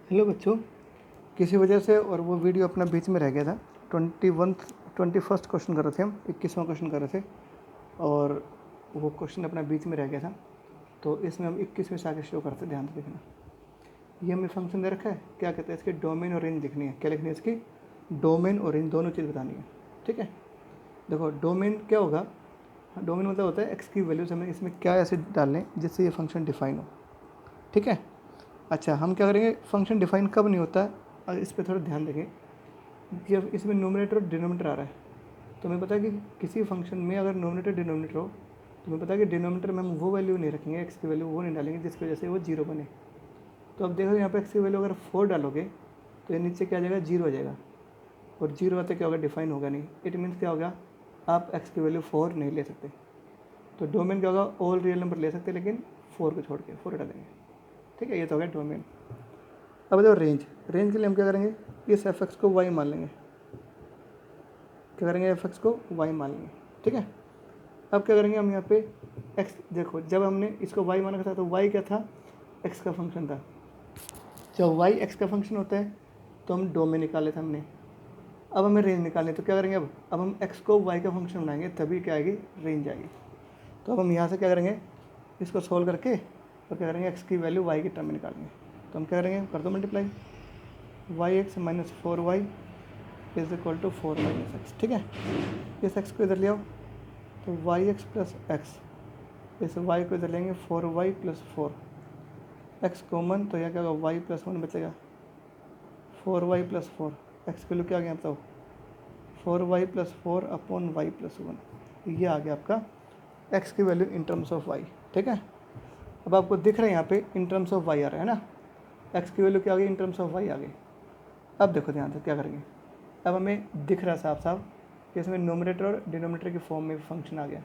Hello बच्चों, किसी वजह से और वो वीडियो अपना बीच में रह गया था। 21st क्वेश्चन कर रहे थे हम, 21वां क्वेश्चन कर रहे थे और वो क्वेश्चन अपना बीच में रह गया था। तो इसमें हम 21वें से आगे शुरू करते, ध्यान से देखना। ये हमें फंक्शन दे रखा है, क्या कहते हैं, इसकी डोमेन और रेंज लिखनी है। क्या लिखनी है? इसकी डोमेन और रेंज दोनों चीज़ बतानी है। ठीक है, देखो डोमेन क्या होगा। डोमेन मतलब होता है एक्स की वैल्यूज हमें इसमें क्या ऐसे डालने जिससे ये फंक्शन डिफाइन हो। ठीक है, अच्छा हम क्या करेंगे, फंक्शन डिफाइन कब नहीं होता है, और इस पर थोड़ा ध्यान देंगे। जब इसमें नोमिनेटर और डिनोमिनेटर आ रहा है तो हमें पता है कि किसी फंक्शन में अगर नोमिनेटर डिनोमिनेटर हो तो हमें पता है कि डिनोमिनेटर में हम वो वैल्यू नहीं रखेंगे, एक्स की वैल्यू वो नहीं डालेंगे जिसकी वजह से वो जीरो बने। तो अब देखो यहाँ पे एक्स की वैल्यू अगर 4 डालोगे तो ये नीचे क्या आ जाएगा, जीरो हो जाएगा। और जीरो आते क्या होगा, डिफाइन होगा नहीं। इट मीन्स क्या होगा, आप एक्स की वैल्यू 4 नहीं ले सकते। तो डोमेन क्या होगा, ऑल रियल नंबर ले सकते लेकिन 4 को छोड़ के 4 डालेंगे। ठीक है, ये तो हो गया डोमेन। अब देखो रेंज, रेंज के लिए हम क्या करेंगे, इस एफ एक्स को वाई मान लेंगे। क्या करेंगे, एफ एक्स को वाई मान लेंगे। ठीक है, अब क्या करेंगे हम यहाँ पे एक्स, देखो जब हमने इसको वाई माना था तो वाई क्या था, एक्स का फंक्शन था। जब वाई एक्स का फंक्शन होता है तो हम डोमेन निकाले थे हमने। अब हमें रेंज निकालनी है तो क्या करेंगे, अब हम एक्स को वाई का फंक्शन बनाएंगे तभी क्या आएगी, रेंज आएगी। तो अब हम यहाँ से क्या करेंगे, इसको सोल्व करके और क्या करेंगे, एक्स की वैल्यू वाई की टर्म में निकालेंगे। तो हम क्या करेंगे, कर दो multiply, Y X minus 4y is equal to 4 minus X. ठीक है, इस एक्स को इधर ले आओ तो वाई एक्स प्लस एक्स, इस वाई को इधर लेंगे 4y प्लस 4, एक्स कॉमन तो यह क्या होगा, वाई प्लस 1 बचेगा, 4y प्लस 4, एक्स की वैल्यू क्या आ गया बताओ, 4y plus 4 upon Y plus 1। ये आ गया आपका एक्स की value in terms of Y. ठीक है, अब आपको दिख रहा है यहाँ पे इन टर्म्स ऑफ वाई आ रहा है ना, एक्स की वैल्यू क्या आ गई, इन टर्म्स ऑफ वाई आ गई। अब देखो ध्यान से क्या करेंगे, अब हमें दिख रहा है साफ साफ कि इसमें नोमिनेटर और डिनोमिनेटर की फॉर्म में फंक्शन आ गया।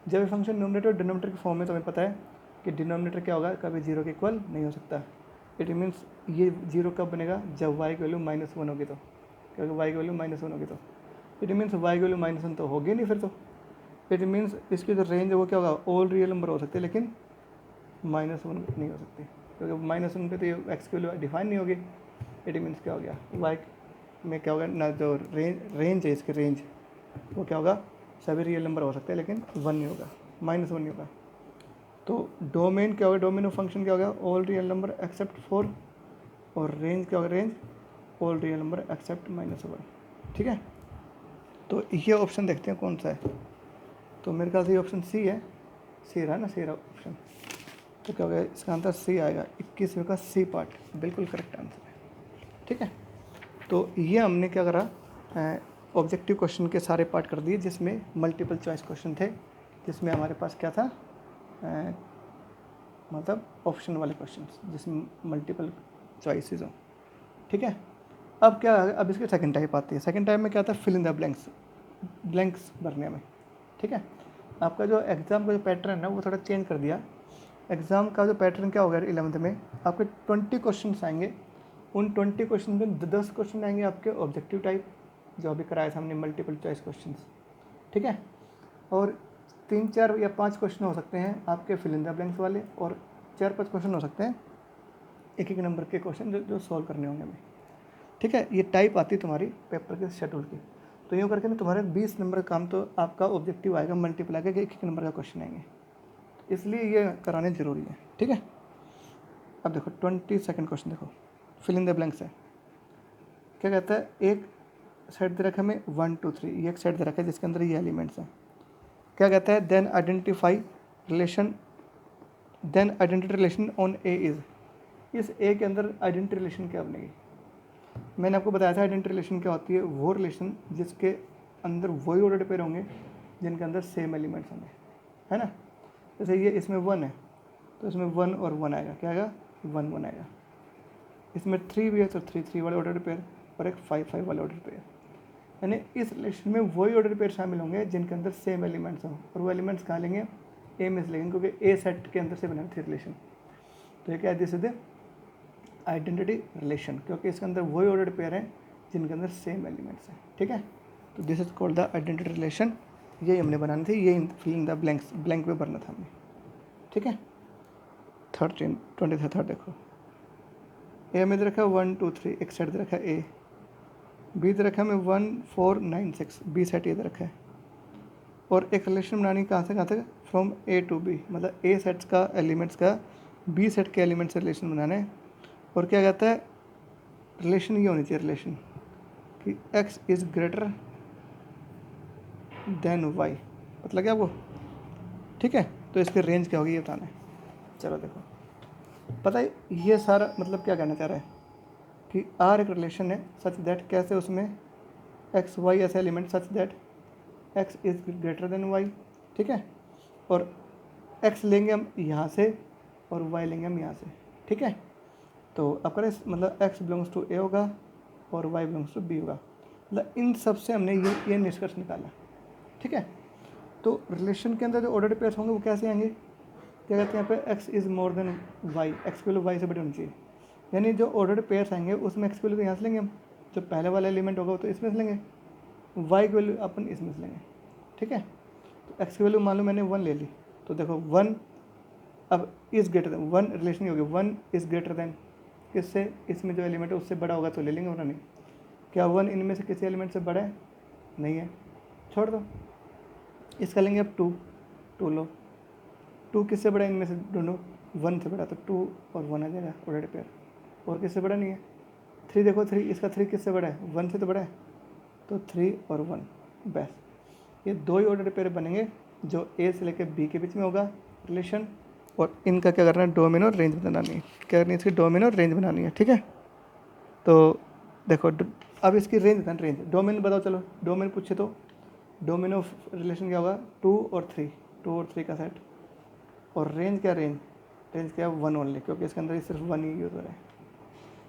जब ये फंक्शन नोमिनेटर और डिनोमिनेटर की फॉर्म में तो हमें पता है कि डिनोमिनेटर क्या होगा, कभी जीरो के इक्वल नहीं हो सकता। इट मीन्स ये जीरो कब बनेगा, जब वाई की वैल्यू -1 होगी तो, क्योंकि वाई की वैल्यू -1 होगी तो इट मीन्स वाई की वैल्यू -1 तो होगी नहीं फिर तो। इट मीन्स इसकी जो रेंज है वो क्या होगा, ऑल रियल नंबर हो सकते हैं लेकिन -1 नहीं हो सकती, क्योंकि -1 पे तो ये एक्स की वैल्यू डिफाइन नहीं होगी। इट मीन्स क्या हो गया, वाई में क्या होगा ना, जो रेंज है इसकी रेंज वो क्या होगा, सभी रियल नंबर हो सकते हैं लेकिन 1 नहीं होगा, -1 नहीं होगा। तो डोमेन क्या होगा, डोमेन ऑफ फंक्शन क्या होगा, ऑल रियल नंबर एक्सेप्ट 4, और रेंज क्या होगा, range all real number except -1। ठीक है, तो ये ऑप्शन देखते हैं कौन सा है। तो मेरे ख्याल से ये ऑप्शन सी है, सी रहा ना, सी रहा ऑप्शन। तो क्या होगा, इसका आंसर सी आएगा, 21वें का सी पार्ट बिल्कुल करेक्ट आंसर है। ठीक है, तो ये हमने क्या करा, ऑब्जेक्टिव क्वेश्चन के सारे पार्ट कर दिए जिसमें मल्टीपल चॉइस क्वेश्चन थे, जिसमें हमारे पास क्या था, मतलब ऑप्शन वाले क्वेश्चन जिसमें मल्टीपल चॉइसेस हो। ठीक है, अब क्या है, अब इसके सेकंड टाइप आती है। सेकंड टाइप में क्या आता है, fill in the blanks, blanks भरने में। ठीक है, आपका जो एग्ज़ाम का जो पैटर्न है वो थोड़ा चेंज कर दिया। एग्ज़ाम का जो पैटर्न क्या होगा 11th में, आपके 20 क्वेश्चन आएंगे। उन 20 क्वेश्चन में 10 क्वेश्चन आएंगे आपके ऑब्जेक्टिव टाइप, जो अभी कराया था हमने मल्टीपल चॉइस क्वेश्चन। ठीक है, और 3, 4 या 5 क्वेश्चन हो सकते हैं आपके फिल इन द ब्लैंक्स वाले, और 4-5 क्वेश्चन हो सकते हैं एक एक नंबर के क्वेश्चन जो सॉल्व करने होंगे हमें। ठीक है, ये टाइप आती है तुम्हारी पेपर के शेड्यूल की। तो यूँ करके ना तुम्हारे 20 नंबर का काम तो आपका ऑब्जेक्टिव आएगा, मल्टीपल आएगा कि एक नंबर का क्वेश्चन आएंगे, इसलिए ये कराने ज़रूरी है। ठीक है, अब देखो 22nd क्वेश्चन देखो, फिल इन द ब्लैंक्स है। क्या कहता है, एक सेट दे रखा है हमें 1 2 3, ये एक सेट दे रखा है जिसके अंदर ये एलिमेंट्स हैं। क्या कहता है, then identify relation, then identity relation on A is, इस ए के अंदर आइडेंटिटी रिलेशन क्या बनेगी। मैंने आपको बताया था आइडेंटिटी रिलेशन क्या होती है, वो रिलेशन जिसके अंदर वही ऑर्डर पेयर होंगे जिनके अंदर सेम एलिमेंट्स होंगे, है ना। जैसे ये इसमें 1 है तो इसमें 1 और 1 आएगा, क्या आएगा, 1 1 आएगा। इसमें 3 भी है तो 3 3 वाले ऑर्डर पेयर, और एक 5 5 वाले ऑर्डर पेयर। यानी इस रिलेशन में वही ऑर्डर पेयर शामिल होंगे जिनके अंदर सेम एलिमेंट्स हों, और वो एलिमेंट्स कहाँ लेंगे, ए में से लेंगे, क्योंकि ए सेट के अंदर से बना थे रिलेशन। तो ये क्या है, this is the identity relation, क्योंकि इसके अंदर वही ऑर्डर पेयर हैं जिनके अंदर सेम एलिमेंट्स हैं। ठीक है, तो this is called the identity relation. यही हमने बनानी थी, यही fill in the blanks, blank में भरना था हमें। ठीक है, 23 देखो, ए में दे रखा है 1 2 3, एक सेट दे रखा है ए। बी दे रखा है हमें 1 4 9 6, बी सेट ये दे रखा है। और एक रिलेशन बनानी कहाँ से कहाँ तक, फ्रॉम ए टू बी, मतलब ए सेट्स का एलिमेंट्स का बी सेट के एलिमेंट से रिलेशन बनाना है। और क्या कहता है, रिलेशन ये होनी चाहिए, रिलेशन कि X is greater than Y, मतलब क्या वो, ठीक है। तो इसकी रेंज क्या होगी ये बताना है। चलो देखो, पता है ये सारा मतलब क्या कहना चाह रहा है कि आर एक रिलेशन है सच दैट, कैसे उसमें एक्स वाई ऐसे element such that X is greater than Y, ठीक है। और एक्स लेंगे हम यहाँ से और वाई लेंगे हम यहाँ से, ठीक है। तो अब करें मतलब एक्स बिलोंग्स टू ए होगा और वाई बिलोंग्स टू बी होगा, मतलब इन सब से हमने ये निष्कर्ष निकाला, ठीक है। तो रिलेशन के अंदर जो ऑर्डर्ड पेयर्स होंगे वो कैसे आएंगे, क्या कहते हैं यहाँ पे X is more than Y, X की वैल्यू वाई से बड़ी होनी चाहिए। यानी जो ऑर्डर्ड पेयर्स आएंगे उसमें एक्स की वैल्यू यहाँ से लेंगे हम, जो पहले वाला एलिमेंट होगा वो तो इसमें से लेंगे, वाई की वैल्यू अपन इसमें से लेंगे, ठीक है। तो एक्स की वैल्यू मान लो मैंने 1 ले ली, तो देखो 1 अब इज़ ग्रेटर देन, 1 रिलेशन ही होगी, 1 इज़ ग्रेटर देन किससे, इसमें जो एलिमेंट है उससे बड़ा होगा तो ले लेंगे वरना नहीं। क्या 1 इनमें से किसी एलिमेंट से बड़ा है, नहीं है, छोड़ दो। इसका लेंगे अब 2 लो, 2 किससे बड़ा है इनमें से दोनों, 1 से बड़ा, तो 2 और 1 आ जाएगा ऑर्डर्ड पेयर। और किससे बड़ा नहीं है, 3 देखो 3, इसका 3 किससे बड़ा है, 1 से तो बड़ा है, तो 3 और 1 बस। ये 2 ही ऑर्डर पेयर बनेंगे जो ए से लेकर बी के बीच में होगा रिलेशन। और इनका क्या करना है, डोमेन और रेंज बनानी है, क्या करनी है इसकी, डोमेन और रेंज बनानी है, ठीक है। तो देखो अब इसकी रेंज बताना, रेंज डोमेन बताओ, चलो डोमेन पूछे तो डोमेन ऑफ रिलेशन क्या होगा, 2 और 3 का सेट। और रेंज क्या, रेंज क्या है 1 ओनली, क्योंकि इसके अंदर सिर्फ 1 ही यूज़ हो रहा है।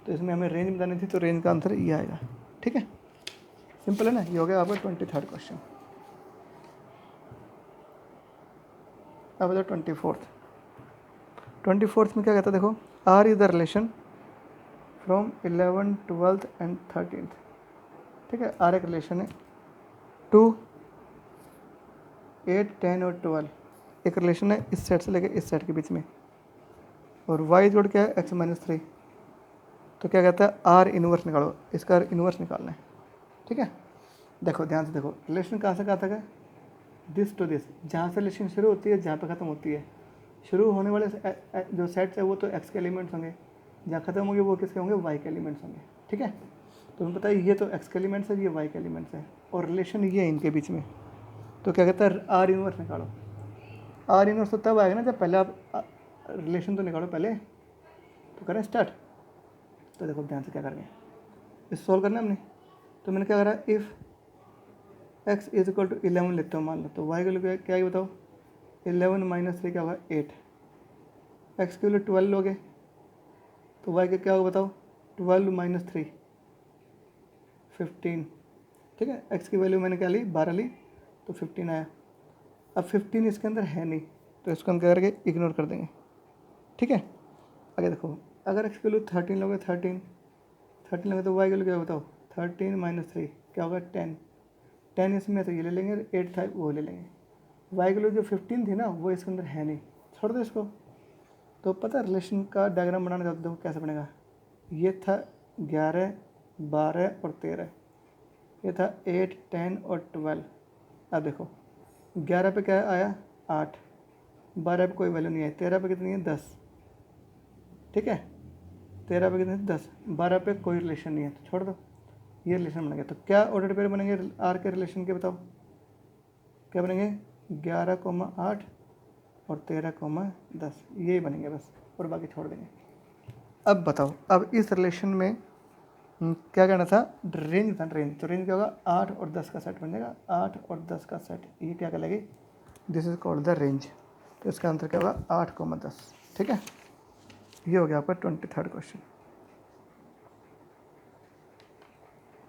तो इसमें हमें रेंज बतानी थी, तो रेंज का आंसर ये आएगा, ठीक है। सिंपल है ना, ये हो गया आपका 23rd क्वेश्चन। अब बताओ 24th में क्या कहता है, देखो R is the relation from 11 12 and 13, ठीक है। आर एक रिलेशन है 2 8 10 और 12, एक रिलेशन है इस सेट से लेकर इस सेट के बीच में। और वाई जोड़ क्या है, एक्स माइनस 3। तो क्या कहता है, आर इनवर्स निकालो, इसका इनवर्स निकालना है, ठीक है। देखो ध्यान से देखो, रिलेशन कहाँ से कहाँ तक है, दिस टू दिस, जहाँ से रिलेशन शुरू होती है जहाँ पे ख़त्म होती है। शुरू होने वाले जो सेट्स है वो तो एक्स के एलिमेंट्स होंगे, जहाँ ख़त्म होंगे वो किसके होंगे, वाई के एलिमेंट्स होंगे, ठीक है। तो हमें पता है ये तो एक्स के एलिमेंट्स है, ये वाई के एलिमेंट्स है, और रिलेशन ये है इनके बीच में। तो क्या कहता है, आर इनवर्स निकालो। आर इनवर्स तो तब आएगा ना जब पहले आप रिलेशन तो निकालो पहले। तो करें स्टार्ट। तो देखो ध्यान से क्या करेंगे, इस सॉल्व करना है हमने। तो मैंने क्या करा, if X is equal to 11 लेते हो मान लो, तो वाई की वैल्यू क्या है बताओ, 11 माइनस 3 क्या होगा 8। एक्स की वैल्यू 12 लोगे तो वाई का क्या होगा बताओ, 12 माइनस 3 15, ठीक है। एक्स की वैल्यू मैंने क्या ली, 12 ली, तो 15 आया। अब 15 इसके अंदर है नहीं, तो इसको हम क्या करेंगे, इग्नोर कर देंगे, ठीक है। आगे देखो, अगर एक्स की वैल्यू 13 लोगे, 13 लोगे तो वाई की वैल्यू क्या बताओ, 13 माइनस 3 क्या होगा 10 इसमें तो ये ले लेंगे, 8 था वो ले लेंगे। वाई की वैल्यू जो 15 थी ना वो इसके अंदर है नहीं, छोड़ दो इसको। तो पता है रिलेशन का डायग्राम बनाना चाहते देखो कैसे बनेगा, ये था 11 12 और 13, ये था 8 10 और 12। अब देखो 11 पे क्या आया 8, 12 पे कोई वैल्यू नहीं है, 13 पे कितनी है 10, ठीक है। 13 पे कितनी है 10, 12 पे कोई रिलेशन नहीं है, तो छोड़ दो, ये रिलेशन बन गया। तो क्या ऑर्डर पेयर बनेंगे आर के रिलेशन के बताओ, क्या बनेंगे 11,8 और 13,10, यही बनेंगे बस, और बाकी छोड़ देंगे। अब बताओ, अब इस रिलेशन में क्या कहना था, रेंज था, रेंज। तो रेंज क्या होगा, 8 और 10 का सेट बन जाएगा, 8 और 10 का सेट, ये क्या कहलाएगी, this is called the range. तो इसका आंसर क्या होगा 8,10, ठीक है। ये हो गया आपका 23rd क्वेश्चन।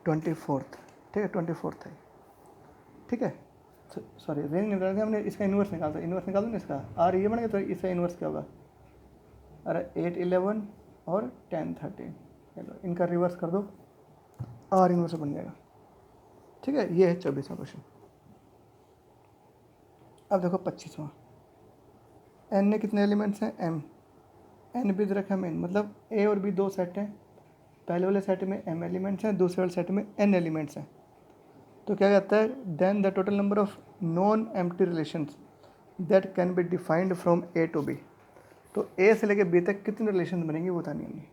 24th, ठीक है, 24th है, ठीक है। सॉरी रेंज निकाल दिया हमने, इसका इन्वर्स निकाल दो, इन्वर्स निकाल दो ना इसका, आर ये बनेगा, तो इसका इन्वर्स क्या होगा, अरे 8 11 और 10 13, चलो इनका रिवर्स कर दो, आर इन्वर्स बन जाएगा, ठीक है। ये है 24वां क्वेश्चन। अब देखो 25वां, एन ने कितने एलिमेंट्स हैं, एम, एन भी दे रखा है एन, मतलब ए और बी दो सेट हैं पहले वाले सेट में m एलिमेंट्स हैं, दूसरे वाले सेट में n एलिमेंट्स हैं, तो क्या कहता है then the total number of non empty relations that can be defined from A to B। तो A से लेकर B तक कितने रिलेशन बनेंगे वो बतानी होंगी।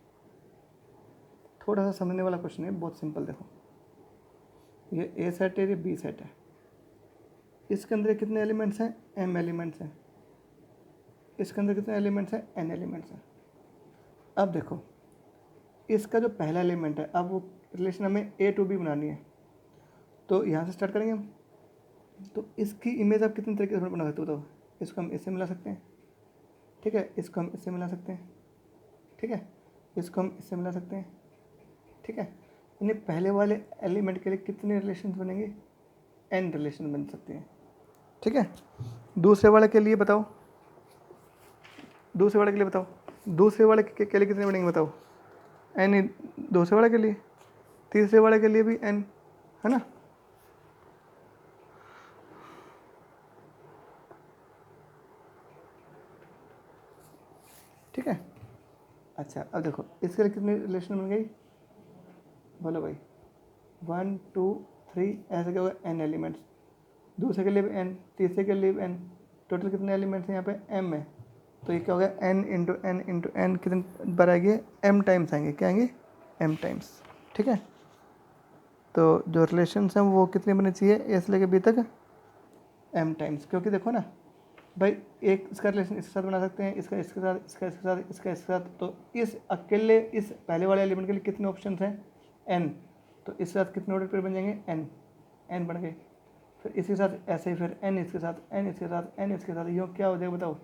थोड़ा सा समझने वाला क्वेश्चन है, बहुत सिंपल। देखो ये A सेट है, ये B सेट है, इसके अंदर कितने एलिमेंट्स हैं, m एलिमेंट्स हैं, इसके अंदर कितने एलिमेंट्स हैं, n एलिमेंट्स हैं। अब देखो इसका जो पहला एलिमेंट है, अब वो रिलेशन हमें A to B बनानी है, तो यहाँ से स्टार्ट करेंगे हम। तो इसकी इमेज आप कितने तरीके से बना सकते हो, तो इसको हम इससे मिला सकते हैं, ठीक है, इसको हम इससे मिला सकते हैं, ठीक है, इसको हम इससे मिला सकते हैं, ठीक है। यानी पहले वाले एलिमेंट के लिए कितने रिलेशन बनेंगे, n रिलेशन बन सकते हैं, ठीक है। दूसरे वाले के लिए बताओ, दूसरे वाले के लिए बताओ, दूसरे वाले के लिए कितने बनेंगे बताओ, n दूसरे वाले के लिए, तीसरे वाले के लिए भी n, है ना। ठीक है। अच्छा अब देखो इसके लिए कितनी रिलेशन बन गई, बोलो भाई, 1 2 3, ऐसे क्या होगा n एलिमेंट्स, दूसरे के लिए भी n, तीसरे के लिए भी n, टोटल कितने एलिमेंट्स हैं यहाँ पे m है, तो ये क्या होगा n into N into N, कितने बार आएंगे, m टाइम्स आएंगे, क्या आएंगे, m टाइम्स, ठीक है। तो जो रिलेशंस हैं वो कितने बने चाहिए, a से लेकर b तक m टाइम्स, क्योंकि देखो ना भाई एक इसका रिलेशन इसके साथ बना सकते हैं, इसका इसके साथ, इसका इसके साथ, इसका इसके साथ, तो इस अकेले इस पहले वाले एलिमेंट के लिए कितने ऑप्शंस हैं, n, तो इसके साथ कितने ऑर्डर पे बन जाएंगे, n बन गए, फिर इसके साथ ऐसे ही, फिर n इसके साथ, n इसके साथ, n इसके साथ, यो क्या हो जाएगा बताओ,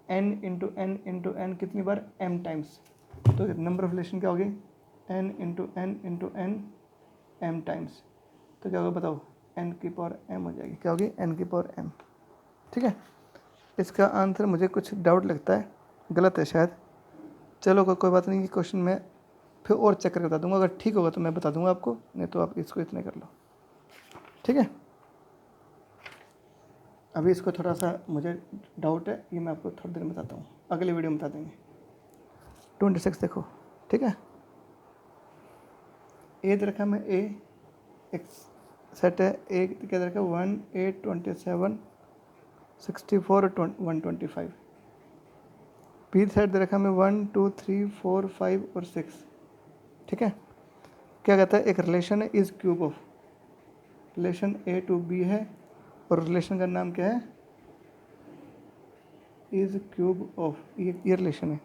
n into N into N, कितनी बार, m टाइम्स, तो नंबर ऑफ रिलेशन क्या होगी, n into N into N m times, तो क्या होगा बताओ, n की पावर m हो जाएगी, क्या होगी, n की पावर m, ठीक है। इसका आंसर मुझे कुछ डाउट लगता है, गलत है शायद, चलो कोई बात नहीं, क्वेश्चन मैं फिर और चेक करके बता दूंगा, अगर ठीक होगा तो मैं बता दूंगा आपको, नहीं तो आप इसको इतने कर लो, ठीक है। अभी इसको थोड़ा सा मुझे डाउट है, ये मैं आपको थोड़ी देर में बताता हूँ, अगले वीडियो में बता देंगे। 26 देखो, ठीक है, ए दे रखा मैं, ए एक सेट है, ए क्या दे रखा, 1 8 27 64 125, बी सेट दे रखा मैं 1 2 3 4 5 और 6, ठीक है। क्या कहता है, एक रिलेशन है is cube of, relation A to B है और रिलेशन का नाम क्या है, इज क्यूब ऑफ, ये रिलेशन है,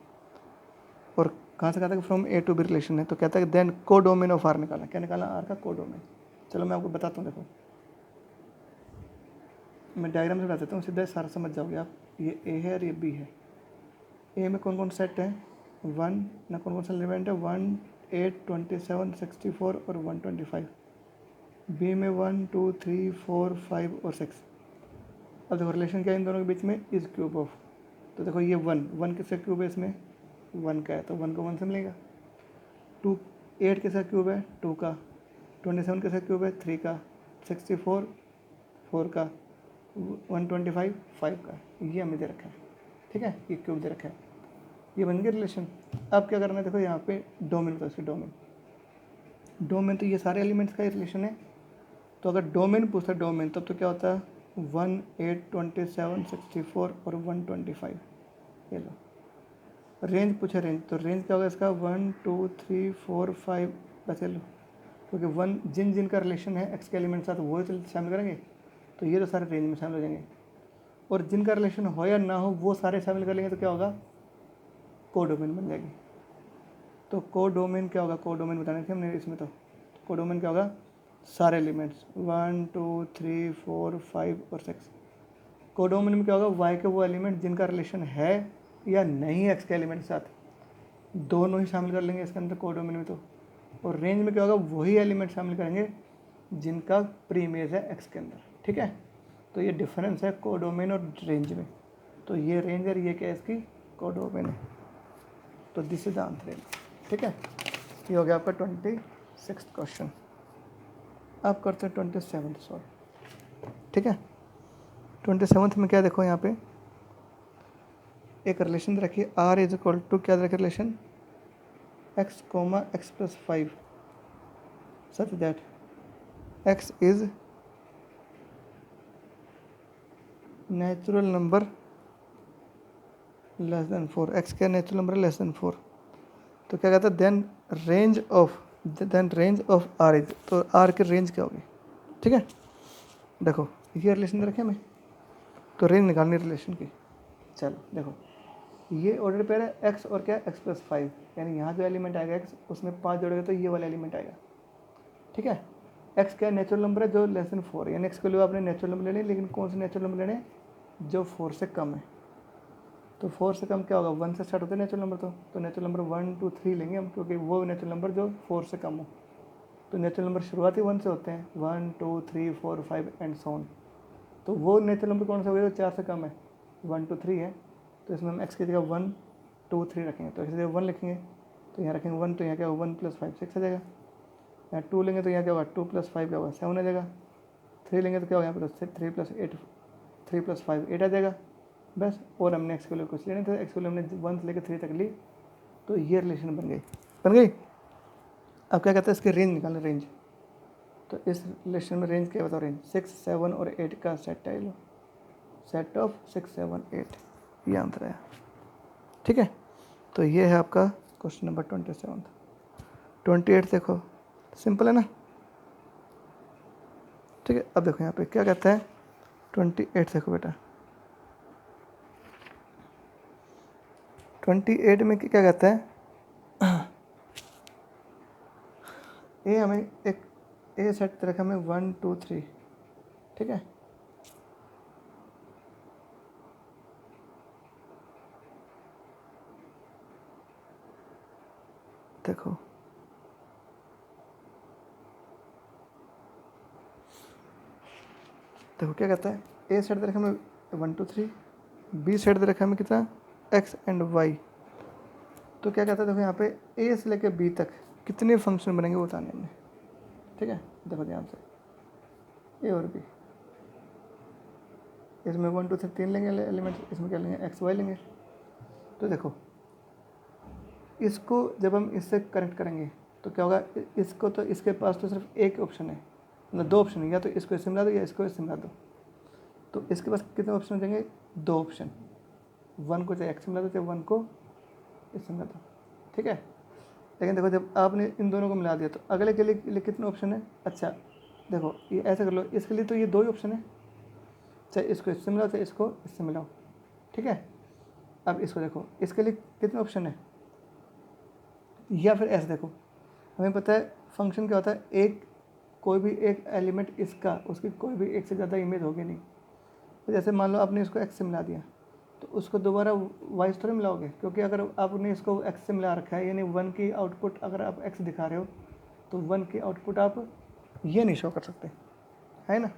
और कहाँ से कहता है, from A to B relation है, तो कहता है देन को डोमेन ऑफ आर निकाला, क्या निकाला, आर का को डोमेन। चलो मैं आपको बताता हूँ, देखो मैं डायग्राम से बता देता हूँ, सीधा सारा समझ जाओगे आप। ये ए है और ये बी है, ए में कौन कौन सेट है, 1 ना, कौन कौन सा एलिमेंट है, 1 8 27 64 और 125, बी में 1 2 3 4 5 और 6। अब देखो रिलेशन क्या है इन दोनों के बीच में, इज क्यूब ऑफ, तो देखो ये 1 किसका क्यूब है, इसमें 1 का है, तो 1 को 1 से मिलेगा, 2 8 किसका क्यूब है, 2 का, 27 किसका क्यूब है, 3 का, 64 4 का, 125 5 का, ये हमें दे रखा है, ठीक है, ये क्यूब दे रखा है, ये बन गया रिलेशन। अब क्या करना है, देखो यहाँ पे डोमेन होता है, इसके डोमेन तो ये सारे एलिमेंट्स का ही रिलेशन है, तो अगर डोमेन पूछता है डोमेन, तब तो क्या होता है, 1 8 27 64 और 125, ये लो। रेंज पूछे रेंज, तो रेंज क्या होगा इसका, 1 2 3 4 5, बस ये लो, क्योंकि 1 जिन जिन का रिलेशन है एक्स के एलिमेंट साथ वो शामिल करेंगे, तो ये तो सारे रेंज में शामिल हो जाएंगे, और जिनका रिलेशन हो या ना हो वो सारे शामिल कर लेंगे, तो क्या होगा, को डोमेन बन जाएगी। तो को डोमेन क्या होगा, को डोमेन बताने थे हमने इसमें, तो को डोमेन क्या होगा, सारे एलिमेंट्स 1 2 3 4 5 और 6। को डोमेन में क्या होगा, वाई के वो एलिमेंट जिनका रिलेशन है या नहीं है एक्स के एलिमेंट के साथ, दोनों ही शामिल कर लेंगे इसके अंदर को डोमेन में। तो और रेंज में क्या होगा, वही एलिमेंट शामिल करेंगे जिनका प्री इमेज है एक्स के अंदर, ठीक है। तो ये डिफरेंस है को डोमेन और रेंज में, तो ये रेंज है, ये क्या है इसकी को डोमेन है, तो दिस इज द आंसर, ठीक है। ये हो गया आपका 26 क्वेश्चन। आप करते हैं 27 सॉल्व, ठीक है। 27 में क्या देखो, यहाँ पे एक रिलेशन रखिए, आर इज इक्वल टू क्या रखे relation, x comma x plus 5 such that x is natural number less than 4, x क्या नेचुरल नंबर है लेस देन 4, तो क्या कहता है then range of r is, तो r की रेंज क्या होगी, ठीक है। देखो ये रिलेशन रखे हमें, तो रेंज निकालनी रिलेशन की। चलो देखो ये ऑर्डर पेयर है x और क्या है x प्लस 5, यानी यहाँ जो एलिमेंट आएगा x उसमें 5 जोड़ेगा तो ये वाला एलिमेंट आएगा, ठीक है। x क्या नेचुरल नंबर है जो लेस देन 4, यानी x के लिए आपने नेचुरल नंबर लेने, लेकिन कौन से नेचुरल नंबर लेने जो 4 से कम है। तो 4 से कम क्या होगा, 1 से स्टार्ट होता है नेचुरल नंबर, तो नेचुरल नंबर 1 2 3 लेंगे हम, क्योंकि वो नेचुरल नंबर जो 4 से कम हो। तो नेचुरल नंबर शुरुआती 1 से होते हैं, 1 2 3 4 5 एंड सो ऑन। तो वो नेचुरल नंबर कौन सा होगा जो 4 से कम है, 1 2 3 है, तो इसमें हम x की जगह 1 2 3 रखेंगे, तो इसी जगह 1 लिखेंगे, तो यहाँ रखेंगे 1, तो यहाँ क्या होगा 1 + 5 6 आ जाएगा। यहाँ 2 लेंगे तो यहाँ क्या होगा 2 + 5 क्या होगा 7 आ जाएगा। 3 लेंगे तो क्या होगा यहाँ पर 3 + 5 8 आ जाएगा बस। और हमने x के लिए कुछ लेने थे, x के लिए हमने 1 से लेकर 3 तक ली, तो ये रिलेशन बन गई। अब क्या कहते हैं इसकी रेंज निकालना, रेंज। तो इस रिलेशन में रेंज क्या बताओ, रेंज 6 7 और 8 का सेट है, लो सेट ऑफ 6 7 8, ये आंसर है, ठीक है। तो ये है आपका क्वेश्चन नंबर 27। 28 देखो सिंपल है ना, ठीक है। अब देखो यहाँ पे क्या कहता है 28, देखो बेटा 28 में क्या कहता है ए हमें एक ए सेट रखा हमें 1 2 3, ठीक है। देखो क्या कहता है, ए सेट दे रखा हमें 1 2 3, बी सेट दे रखा हमें कितना x एंड y। तो क्या कहता है देखो यहाँ पे ए से लेकर बी तक कितने फंक्शन बनेंगे वो बताने हमने, ठीक है। देखो ध्यान से ए और बी, इसमें 1 2 3 लेंगे एलिमेंट, इसमें क्या लेंगे x y लेंगे। तो देखो इसको जब हम इससे कनेक्ट करेंगे तो क्या होगा, इसको तो इसके पास तो सिर्फ एक ऑप्शन है, मतलब 2 ऑप्शन है, या तो इसको इससे मिला दो या इसको इससे मिला दो। तो इसके पास कितने ऑप्शन हो जाएंगे, 2 ऑप्शन, 1 को चाहे x से मिला दो चाहे 1 को इससे मिला दो, ठीक है। लेकिन देखो जब आपने इन दोनों को मिला दिया तो अगले के लिए कितने ऑप्शन है। अच्छा देखो ये ऐसे कर लो, इसके लिए तो ये 2 ही ऑप्शन है, चाहे इसको इससे मिलाओ चाहे इसको इससे मिलाओ, ठीक है। अब इसको देखो इसके लिए कितने ऑप्शन है, या फिर ऐसे देखो हमें पता है फंक्शन क्या होता है, एक कोई भी एक एलिमेंट इसका उसकी कोई भी एक से ज़्यादा इमेज होगी नहीं। तो जैसे मान लो आपने इसको x से मिला दिया तो उसको दोबारा y से थोड़ी मिलाओगे, क्योंकि अगर आपने इसको x से मिला रखा है यानी 1 की आउटपुट अगर आप x दिखा रहे हो तो 1 की आउटपुट आप ये नहीं शो कर सकते, है ना,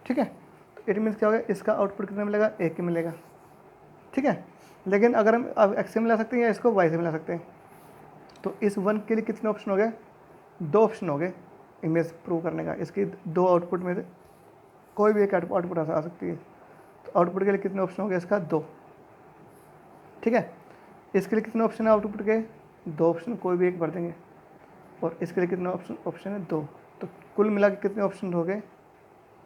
ठीक है। तो इट मीन्स क्या होगा, इसका आउटपुट कितना मिलेगा, 1 मिलेगा, ठीक है। लेकिन अगर हम अब x से मिला सकते हैं या इसको y से मिला सकते हैं, तो इस 1 के लिए कितने ऑप्शन हो गए, 2 ऑप्शन हो गए इमेज प्रूव करने का। इसकी 2 आउटपुट में से कोई भी एक आउटपुट आ सकती है, तो आउटपुट के लिए कितने ऑप्शन हो गए, इसका 2, ठीक है। इसके लिए कितने ऑप्शन है आउटपुट के, 2 ऑप्शन, कोई भी एक भर देंगे। और इसके लिए कितने ऑप्शन है, 2, तो कुल मिला के कितने ऑप्शन हो गए,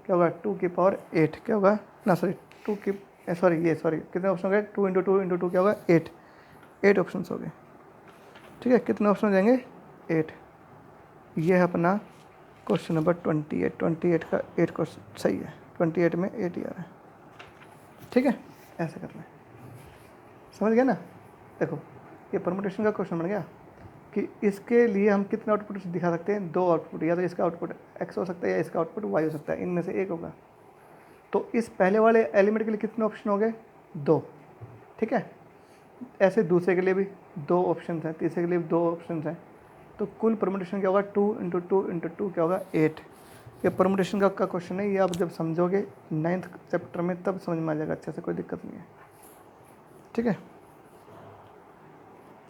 क्या होगा 2 की पावर 8, क्या होगा ना सॉरी कितने ऑप्शन हो गए, 2 × 2 × 2 क्या होगा 8 ऑप्शन हो गए, ठीक है। कितने ऑप्शन हो जाएंगे 8। ये है अपना क्वेश्चन नंबर 28 का 8 क्वेश्चन सही है, 28 में 8 ही आ रहा है, ठीक है। ऐसा करना है, समझ गया ना। देखो ये परमुटेशन का क्वेश्चन बन गया कि इसके लिए हम कितने आउटपुट दिखा सकते हैं, 2 आउटपुट, या तो इसका आउटपुट x हो सकता है या इसका आउटपुट y हो सकता है, इनमें से एक होगा। तो इस पहले वाले एलिमेंट के लिए कितने ऑप्शन हो गए, 2, ठीक है। ऐसे दूसरे के लिए भी 2 ऑप्शन हैं, तीसरे के लिए 2 ऑप्शन हैं, तो कुल परमुटेशन क्या होगा 2 × 2 × 2 क्या होगा 8। ये परमुटेशन का क्वेश्चन है, ये आप जब समझोगे 9th चैप्टर में तब समझ में आ जाएगा अच्छे से, कोई दिक्कत नहीं है, ठीक है।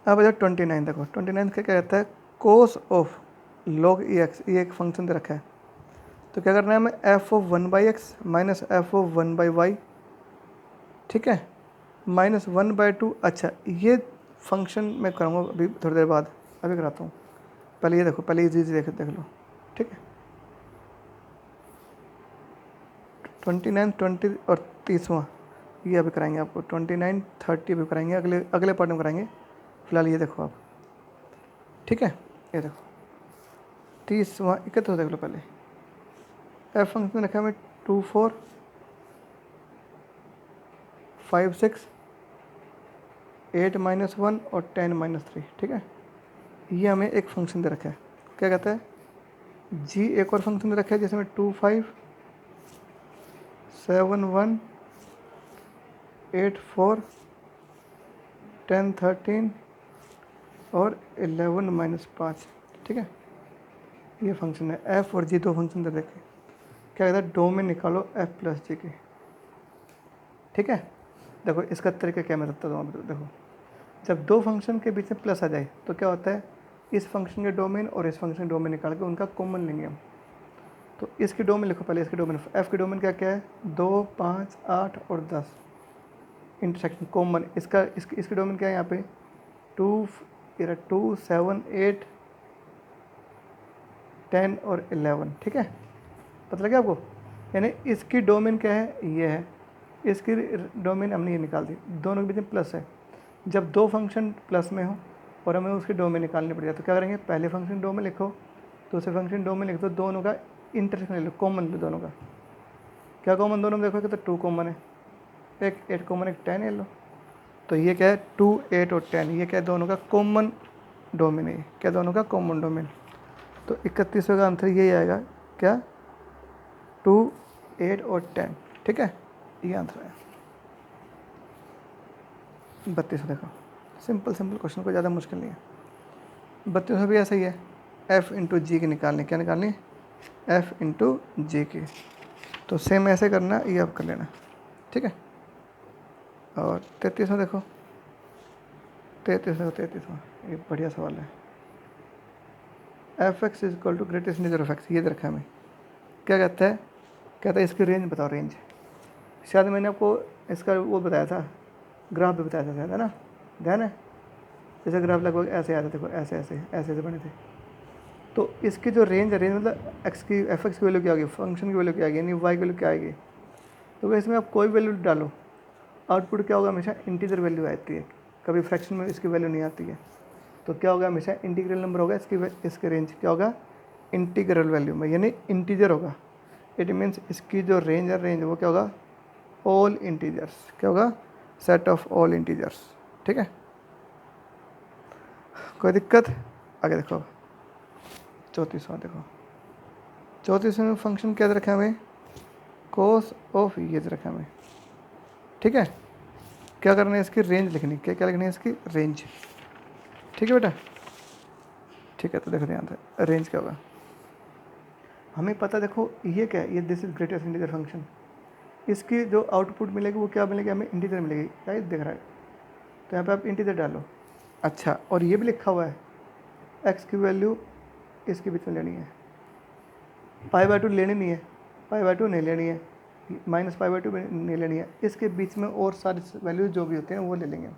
अब 29 देखो, 29 का क्या कहता है, कोस ऑफ log ex, ये एक फंक्शन दे रखा है, तो क्या करना है हमें f(1/x - f(1/y), ठीक है, -1/2। अच्छा ये फंक्शन मैं करूँगा अभी थोड़ी देर बाद, अभी कराता हूँ। पहले ये देखो, पहले इजी देख लो, ठीक है। 29, 20 और 30वां ये अभी कराएंगे आपको। 29, 30 अभी कराएंगे, अगले अगले पार्ट में कराएंगे। फिलहाल ये देखो आप, ठीक है। ये देखो 30वां 31 देख लो पहले। एफ फंक्शन रखा है 2, 4, 5, 6, 8 -1 और 10 -3, ठीक है। ये हमें एक फंक्शन दे रखा है, क्या कहता है जी। एक और फंक्शन दे रखा है जिसमें 2, 5, 7, 1, 8, 4, 10, 13 और 11 -5, ठीक है। ये फंक्शन है। एफ और जी दो फंक्शन दे रखे, क्या कहता है डोमेन निकालो एफ प्लस जी की, ठीक है। देखो इसका तरीका क्या मैं बताता हूँ। देखो जब दो फंक्शन के बीच में प्लस आ जाए तो क्या होता है, इस फंक्शन के डोमेन और इस फंक्शन के डोमेन निकाल के उनका कॉमन लेंगे हम। तो इसकी डोमेन लिखो पहले, इसकी डोमेन एफ की डोमेन क्या क्या है, 2, 5, 8 और 10 इंटरसेक्शन कॉमन। इसकी डोमेन क्या है यहाँ पे, 2, 7, 8, 10 और 11, ठीक है। पता लगा आपको, यानी इसकी डोमेन क्या है, ये है। इसकी डोमेन हमने ये निकाल दी, दोनों के बीच में प्लस है। जब दो फंक्शन प्लस में हो और हमें उसकी डोमेन निकालनी पड़ जाए तो क्या करेंगे, पहले फंक्शन डोमेन लिखो, दूसरे फंक्शन डोमेन लिख दो, दोनों का इंटरसेक्शन ले लो, कॉमन लो दोनों का। क्या कॉमन दोनों में देखोगे तो 2 कॉमन है, एक 8 कॉमन, एक 10 ले लो। तो ये क्या है 2, 8 और 10, ये क्या है दोनों का कॉमन डोमेन है, क्या दोनों का कॉमन डोमेन। तो 31वें का आंसर यही आएगा, क्या 2, 8 और 10, ठीक है। ये आंसर है। 32 देखो, सिंपल क्वेश्चन, को ज़्यादा मुश्किल नहीं है। 32 भी ऐसा ही है, एफ इंटू जी की निकालनी, क्या निकालनी, एफ इंटू जी की। तो सेम ऐसे करना, ये अब कर लेना, ठीक है। और 33वां देखो, 33वां ये बढ़िया सवाल है। F X is equal to greatest integer of X, ये रखा है हमें। क्या कहता है इसकी रेंज बताओ, रेंज। शायद मैंने आपको इसका वो बताया था, ग्राफ भी बताया था शायद, है ना, ध्यान है। जैसे ग्राफ लगभग ऐसे आया था, देखो ऐसे ऐसे ऐसे ऐसे बने थे। तो इसकी जो रेंज है, रेंज मतलब एक्स की, एफ एक्स की वैल्यू क्या होगी, फंक्शन की वैल्यू क्या आएगी, यानी वाई की वैल्यू क्या आएगी। तो इसमें आप कोई वैल्यू डालो, आउटपुट क्या होगा, हमेशा इंटीजर वैल्यू आती है, कभी फ्रैक्शन में इसकी वैल्यू नहीं आती है। तो क्या होगा, हमेशा इंटीग्रल नंबर होगा, इसके रेंज क्या होगा, इंटीग्रल वैल्यू में, यानी इंटीजर होगा। इट मीन्स इसकी जो रेंज है, रेंज वो क्या होगा, ऑल इंटीजर्स, क्या होगा, सेट ऑफ ऑल इंटीजर्स, ठीक है। कोई दिक्कत, आगे देखो 34वां देखो। 34वें फंक्शन क्या रखा है हमें, कोस ऑफ ये रखा है हमें, ठीक है। क्या करना है, इसकी रेंज लिखनी, क्या क्या लिखनी है, इसकी रेंज, ठीक है बेटा, ठीक है। तो देखो ध्यान से रेंज क्या होगा, हमें पता, देखो ये क्या है, ये this is greatest integer function. इसकी जो आउटपुट मिलेगी वो क्या मिलेगी, हमें इंटीजर मिलेगी, क्या ये दिख रहा है। तो यहाँ पे आप इंटीजर डालो। अच्छा, और ये भी लिखा हुआ है, एक्स की वैल्यू इसके बीच में लेनी है, π/2 लेनी नहीं है, π/2 नहीं लेनी है, -π/2 नहीं लेनी है, इसके बीच में और सारी वैल्यू जो भी होते हैं वो ले लेंगे,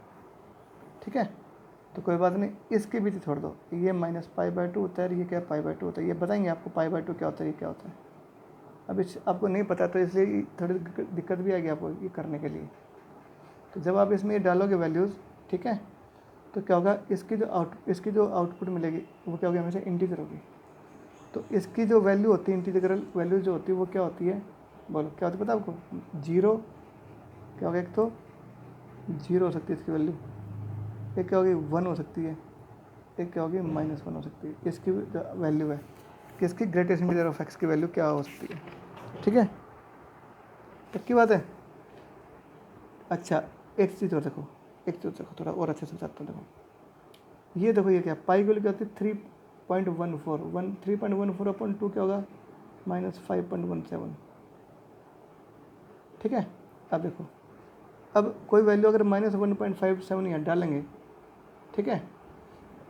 ठीक है। तो कोई बात नहीं, इसके बीच छोड़ दो, ये -π/2 होता है, ये क्या π/2 होता है, ये बताएंगे आपको π/2 क्या होता है, ये क्या होता है। अब इस आपको नहीं पता तो इसलिए थोड़ी दिक्कत भी आएगी आपको ये करने के लिए। तो जब आप इसमें ये डालोगे वैल्यूज़, ठीक है, तो क्या होगा, इसकी जो आउटपुट मिलेगी वो क्या होगी, हमेशा इंटीजर होगी। तो इसकी जो वैल्यू होती है, इंटीग्रल वैल्यू जो होती है वो क्या होती है, बोलो क्या होती है पता आपको, 0 क्या होगा, एक तो 0 हो सकती है इसकी वैल्यू, एक क्या होगी 1 हो सकती है, एक क्या होगी -1 हो सकती है। इसकी वैल्यू है कि इसकी ग्रेटेस्ट इंटीजर ऑफ एक्स की वैल्यू क्या हो सकती है, ठीक है, पक्की बात है। अच्छा, एक चीज़ और देखो, थोड़ा और अच्छे से समझाता हूँ। देखो ये देखो, ये क्या पाई की वैल्यू क्या होती है, 3.14, 3.14/2 क्या होगा, -5.17, ठीक है। अब देखो, अब कोई वैल्यू अगर -1.57 यहाँ डालेंगे, ठीक है,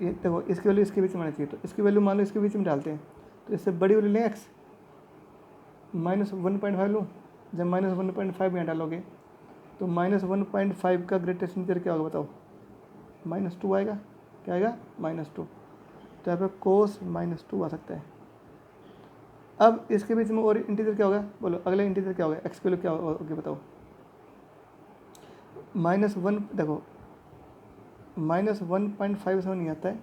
ये देखो इसकी वैल्यू इसके बीच में आनी चाहिए, तो इसकी वैल्यू मान लो इसके बीच में डालते हैं, तो इससे बड़ी वैल्यू लें एक्स, -1.5 लूँ। जब -1.5 यहाँ डालोगे तो -1.5 का ग्रेटेस्ट इंटीजर क्या होगा बताओ, -2 आएगा, क्या आएगा, -2। तो यहाँ पे कोस -2 आ सकता है। अब इसके बीच में और इंटीजर क्या होगा, बोलो अगले इंटीजर क्या होगा, एक्स की वैल्यू क्या होगी बताओ। -1 देखो -1.57 नहीं आता है,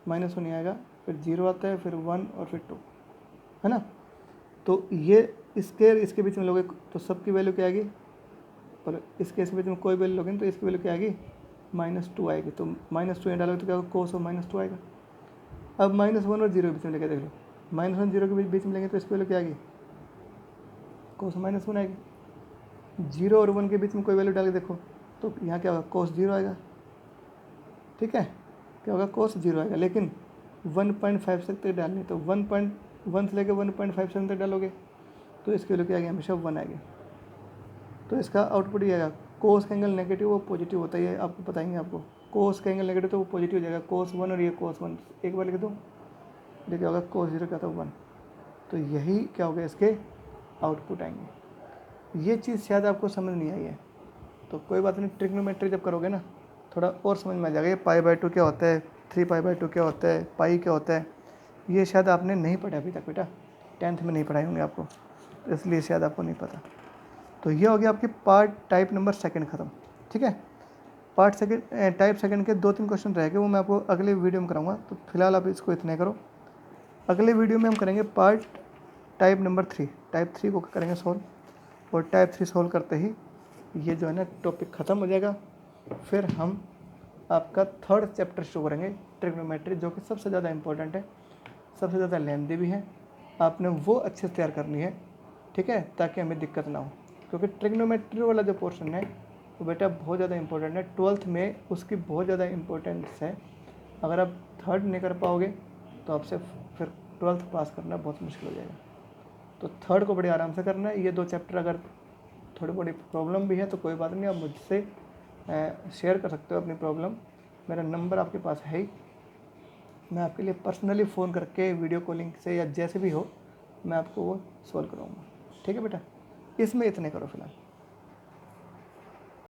-1 नहीं आएगा, फिर 0 आता है, फिर 1 और फिर 2, है ना। तो ये स्केयर इसके बीच में लोगे तो सबकी वैल्यू क्या आएगी, बोलो इसके बीच में कोई वैल्यू लोगे तो इसकी वैल्यू क्या आएगी, -2 आएगी। तो -2 यहाँ डालोगे तो क्या होगा, कोस ऑफ -2 आएगा। अब -1 और 0 के बीच में लेके देख लो, -1 0 के बीच में लेंगे तो इसकी वैल्यू क्या आएगी, कोस -1 आएगी। 0 और 1 के बीच में कोई वैल्यू डाल के देखो तो यहाँ क्या होगा, कोस 0 आएगा। ठीक है, क्या होगा, कोस 0 आएगा। लेकिन 1.5 तक डालनी, तो 1.1 से लेकर 1.57 तक डालोगे तो इसकी वैल्यू क्या आएगी, हमेशा 1 आएगी। तो इसका आउटपुट ये आएगा, कोस का एंगल नेगेटिव वो पॉजिटिव होता है, ये आपको बताएंगे आपको। कोस का एंगल नेगेटिव तो वो पॉजिटिव हो जाएगा, कोस 1 और ये कोस 1 एक बार लिख दो, ये क्या होगा, कोस 0 क्या था 1। तो यही क्या होगा, इसके आउटपुट आएंगे। ये चीज़ शायद आपको समझ नहीं आई है, तो कोई बात नहीं, ट्रिग्नोमेट्री जब करोगे ना थोड़ा और समझ में आ जाएगा। ये π/2 क्या होता है, 3π/2 क्या होता है, पाई क्या होता है, ये शायद आपने नहीं पढ़ा अभी तक बेटा, 10th में नहीं पढ़ाए होंगे आपको, तो इसलिए शायद आपको नहीं पता। तो ये हो गया आपकी पार्ट टाइप नंबर 2 ख़त्म। ठीक है, टाइप 2 के 2-3 क्वेश्चन रह गए, वो मैं आपको अगले वीडियो में कराऊंगा। तो फिलहाल आप इसको इतने करो, अगले वीडियो में हम करेंगे पार्ट टाइप नंबर 3, टाइप 3 को करेंगे सॉल्व, और टाइप 3 सॉल्व करते ही ये जो है ना टॉपिक ख़त्म हो जाएगा। फिर हम आपका 3rd चैप्टर शुरू करेंगे, ट्रिग्नोमेट्री, जो कि सबसे ज़्यादा इंपॉर्टेंट है, सबसे ज़्यादा लेंथी भी है। आपने वो अच्छे से तैयार करनी है, ठीक है, ताकि हमें दिक्कत ना हो, क्योंकि ट्रिग्नोमेट्री वाला जो पोर्शन है वो बेटा बहुत ज़्यादा इंपॉर्टेंट है, 12th में उसकी बहुत ज़्यादा इंपॉर्टेंस है। अगर आप 3rd नहीं कर पाओगे तो आपसे फिर 12th पास करना बहुत मुश्किल हो जाएगा। तो 3rd को बड़े आराम से करना है। ये 2 चैप्टर अगर थोड़ी बड़ी प्रॉब्लम भी है तो कोई बात नहीं, आप मुझसे शेयर कर सकते हो अपनी प्रॉब्लम, मेरा नंबर आपके पास है ही, मैं आपके लिए पर्सनली फ़ोन करके वीडियो कॉलिंग से या जैसे भी हो मैं आपको वो सॉल्व कराऊंगा। ठीक है बेटा, इसमें इतने करो फिलहाल।